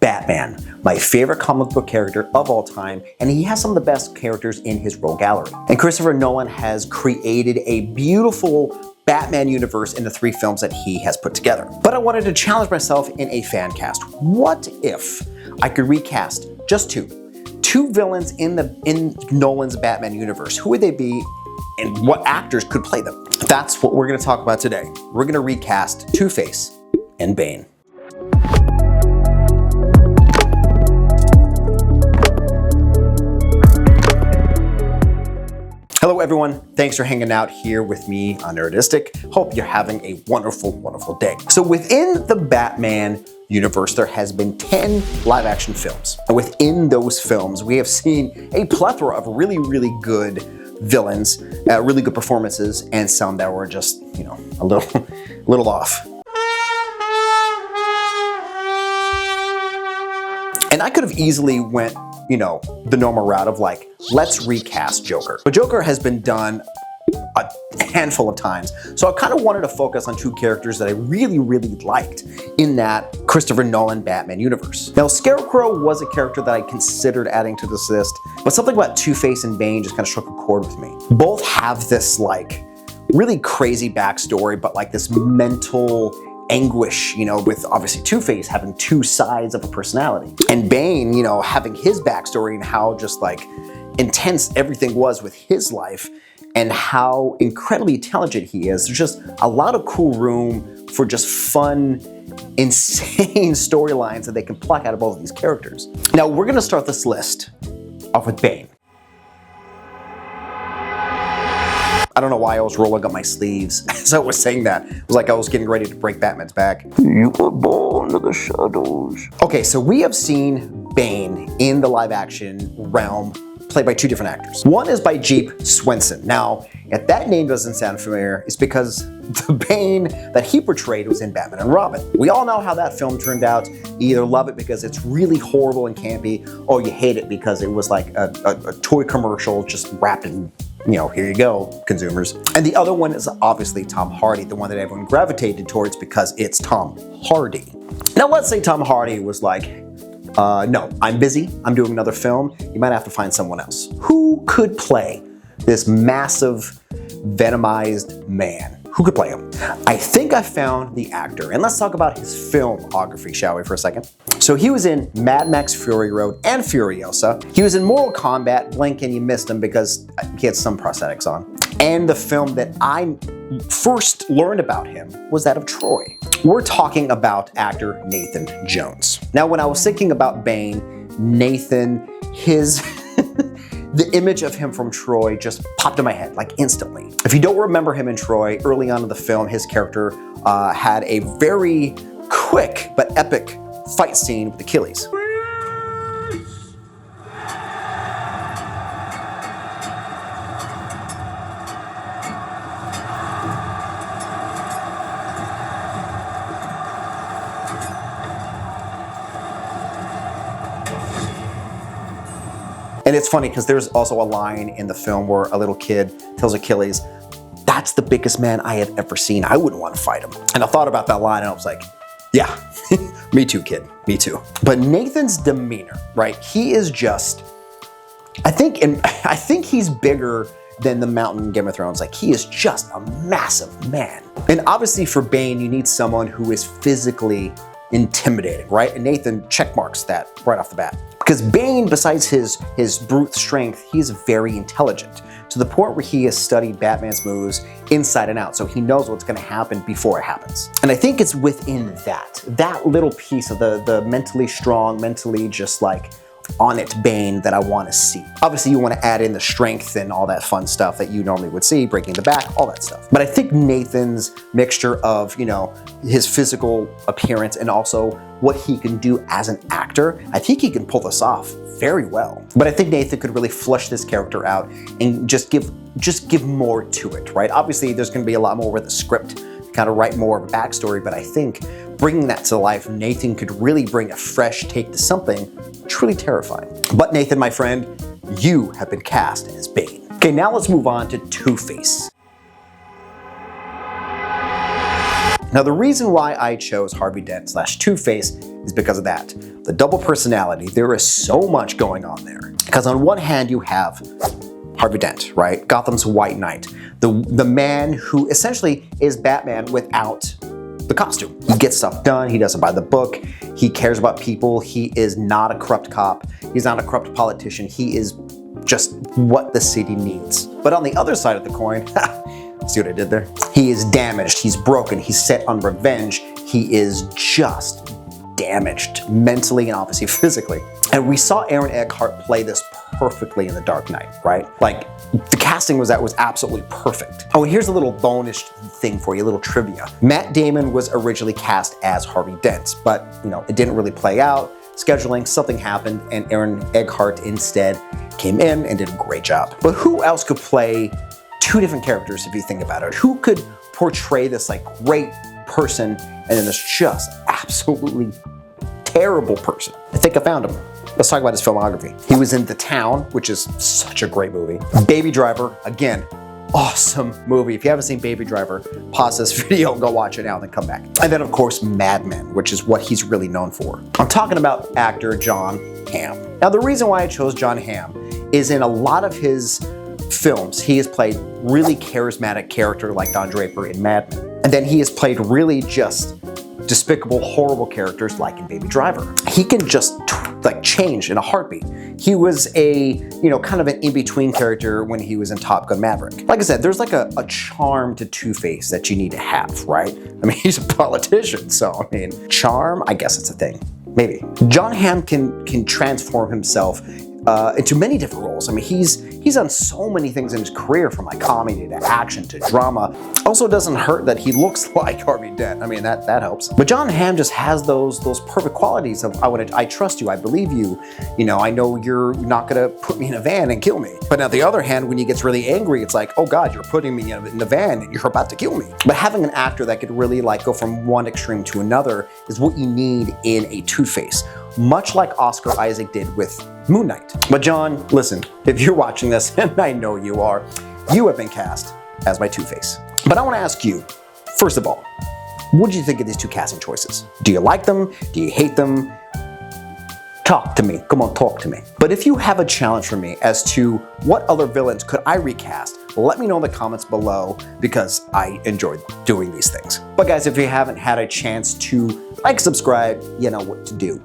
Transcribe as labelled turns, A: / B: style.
A: Batman, my favorite comic book character of all time, and he has some of the best characters in his rogue gallery. And Christopher Nolan has created a beautiful Batman universe in the 3 films that he has put together. But I wanted to challenge myself in a fan cast. What if I could recast just two villains in Nolan's Batman universe? Who would they be, and what actors could play them? That's what we're going to talk about today. We're going to recast Two-Face and Bane. Hello everyone, thanks for hanging out here with me on Nerdistic. Hope you're having a wonderful, wonderful day. So within the Batman universe, there has been 10 live action films. And within those films, we have seen a plethora of really, really good villains, really good performances, and some that were just, you know, a little off. And I could have easily went, you know, the normal route of like, let's recast Joker. But Joker has been done a handful of times. So I kind of wanted to focus on 2 characters that I really, really liked in that Christopher Nolan Batman universe. Now, Scarecrow was a character that I considered adding to this list, but something about Two-Face and Bane just kind of struck a chord with me. Both have this like really crazy backstory, but like this mental anguish, you know, with obviously Two-Face having 2 sides of a personality. And Bane, you know, having his backstory and how just like intense everything was with his life and how incredibly intelligent he is. There's just a lot of cool room for just fun, insane storylines that they can pluck out of both of these characters. Now, we're gonna start this list off with Bane. I don't know why I was rolling up my sleeves as I was saying that. It was like I was getting ready to break Batman's back. You were born of the shadows. Okay, so we have seen Bane in the live action realm played by 2 different actors. One is by Jeep Swenson. Now, if that name doesn't sound familiar, it's because the Bane that he portrayed was in Batman and Robin. We all know how that film turned out. You either love it because it's really horrible and campy, or you hate it because it was like a toy commercial just wrapped in, you know, here you go, consumers. And the other one is obviously Tom Hardy, the one that everyone gravitated towards because it's Tom Hardy. Now, let's say Tom Hardy was like, no, I'm busy, I'm doing another film, you might have to find someone else. Who could play this massive, venomized man? Who could play him? I think I found the actor, and let's talk about his filmography, shall we, for a second? So he was in Mad Max Fury Road and Furiosa. He was in Mortal Kombat, blink and you missed him because he had some prosthetics on. And the film that I first learned about him was that of Troy. We're talking about actor Nathan Jones. Now, when I was thinking about Bane, Nathan, the image of him from Troy just popped in my head, like instantly. If you don't remember him in Troy, early on in the film, his character had a very quick but epic fight scene with Achilles. And it's funny because there's also a line in the film where a little kid tells Achilles, "That's the biggest man I have ever seen. I wouldn't want to fight him." And I thought about that line and I was like, yeah, me too, kid, me too. But Nathan's demeanor, right? He is just, I think he's bigger than the Mountain in Game of Thrones. Like, he is just a massive man. And obviously for Bane, you need someone who is physically intimidating, right? And Nathan checkmarks that right off the bat. Because Bane, besides his brute strength, he's very intelligent, to the point where he has studied Batman's moves inside and out, so he knows what's gonna happen before it happens. And I think it's within that little piece of the mentally strong, mentally just like on it Bane that I wanna see. Obviously you wanna add in the strength and all that fun stuff that you normally would see, breaking the back, all that stuff. But I think Nathan's mixture of, you know, his physical appearance and also what he can do as an actor, I think he can pull this off very well. But I think Nathan could really flesh this character out and just give more to it, right? Obviously there's gonna be a lot more with the script, kind of write more of a backstory, but I think bringing that to life, Nathan could really bring a fresh take to something truly terrifying. But Nathan, my friend, you have been cast as Bane. Okay, now let's move on to Two-Face. Now, the reason why I chose Harvey Dent / Two-Face is because of that. The double personality, there is so much going on there. Because on one hand, you have Harvey Dent, right? Gotham's White Knight. The man who essentially is Batman without the costume. He gets stuff done, he does it by the book, he cares about people, he is not a corrupt cop, he's not a corrupt politician, he is just what the city needs. But on the other side of the coin, see what I did there? He is damaged, he's broken, he's set on revenge, he is just damaged mentally and obviously physically. And we saw Aaron Eckhart play this perfectly in The Dark Knight, right? Like, the casting was absolutely perfect. Oh, and here's a little bonus thing for you, a little trivia. Matt Damon was originally cast as Harvey Dent, but it didn't really play out. Scheduling, something happened, and Aaron Eckhart instead came in and did a great job. But who else could play two different characters if you think about it? Who could portray this like great person and then this just absolutely terrible person? I think I found him. Let's talk about his filmography. He was in The Town, which is such a great movie. Baby Driver, again, awesome movie. If you haven't seen Baby Driver, pause this video, go watch it now, and then come back. And then of course, Mad Men, which is what he's really known for. I'm talking about actor Jon Hamm. Now the reason why I chose Jon Hamm is in a lot of his films, he has played really charismatic character like Don Draper in Mad Men. And then he has played really just despicable, horrible characters like in Baby Driver. He can just like change in a heartbeat. He was a, kind of an in-between character when he was in Top Gun Maverick. Like I said, there's like a charm to Two-Face that you need to have, right? I mean, he's a politician, so I mean, charm, I guess it's a thing. Maybe. Jon Hamm can transform himself into many different roles. I mean, he's done so many things in his career, from like comedy to action to drama. Also, doesn't hurt that he looks like Harvey Dent. I mean, that helps. But Jon Hamm just has those perfect qualities of I trust you, I believe you. I know you're not gonna put me in a van and kill me. But on the other hand, when he gets really angry, it's like, oh God, you're putting me in the van and you're about to kill me. But having an actor that could really like go from one extreme to another is what you need in a Two-Face. Much like Oscar Isaac did with Moon Knight. But John, listen, if you're watching this, and I know you are, you have been cast as my Two-Face. But I want to ask you, first of all, what did you think of these two casting choices? Do you like them? Do you hate them? Talk to me. Come on, talk to me. But if you have a challenge for me as to what other villains could I recast, let me know in the comments below, because I enjoy doing these things. But guys, if you haven't had a chance to like, subscribe, you know what to do.